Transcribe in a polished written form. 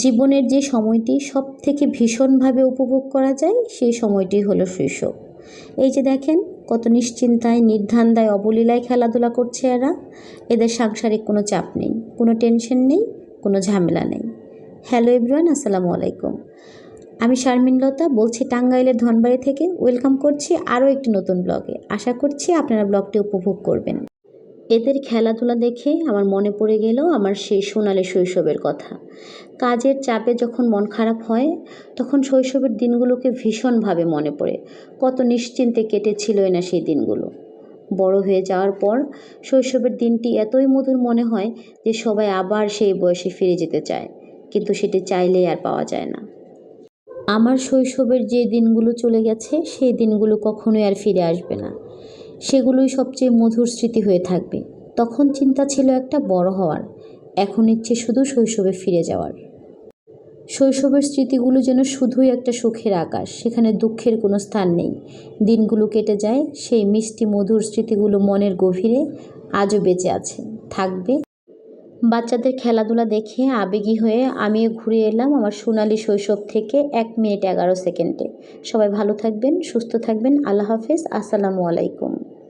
জীবনের যে সময়টি সবথেকে ভীষণভাবে উপভোগ করা যায় সেই সময়টি হলো শৈশব। এই যে দেখেন কত নিশ্চিন্তায়, নির্দ্বন্দ্বে, অবলীলায় খেলাধুলা করছে এরা। এদের সাংসারিক কোনো চাপ নেই, কোনো টেনশন নেই, কোনো ঝামেলা নেই। হ্যালো এভরিওয়ান, আসসালামু আলাইকুম। আমি শারমিন লতা বলছি টাঙ্গাইলের ধনবাড়ি থেকে। ওয়েলকাম করছি আরও একটি নতুন ব্লগে। আশা করছি আপনারা ব্লগটি উপভোগ করবেন। এদের খেলাধুলা দেখে আমার মনে পড়ে গেল আমার সেই সোনালি শৈশবের কথা। কাজের চাপে যখন মন খারাপ হয় তখন শৈশবের দিনগুলোকে ভীষণভাবে মনে পড়ে। কত নিশ্চিন্তে কেটেছিল না সেই দিনগুলো। বড় হয়ে যাওয়ার পর শৈশবের দিনটি এতই মধুর মনে হয় যে সবাই আবার সেই বয়সে ফিরে যেতে চায়, কিন্তু সেটি চাইলেই আর পাওয়া যায় না। আমার শৈশবের যে দিনগুলো চলে গেছে সেই দিনগুলো কখনোই আর ফিরে আসবে না। সেগুলোই সবচেয়ে মধুর স্মৃতি হয়ে থাকবে। তখন চিন্তা ছিল একটা বড় হওয়ার, এখন ইচ্ছে শুধু শৈশবে ফিরে যাওয়ার। শৈশবের স্মৃতিগুলো যেন শুধুই একটা সুখের আকাশ, সেখানে দুঃখের কোনো স্থান নেই। দিনগুলো কেটে যায়, সেই মিষ্টি মধুর স্মৃতিগুলো মনের গভীরে আজও বেঁচে আছে, থাকবে। বাচ্চাদের খেলাধুলা দেখে আবেগী হয়ে আমিও ঘুরে এলাম আমার সোনালি শৈশব থেকে 1 মিনিট 11 সেকেন্ডে। সবাই ভালো থাকবেন, সুস্থ থাকবেন। আল্লাহ হাফেজ, আসসালামু আলাইকুম।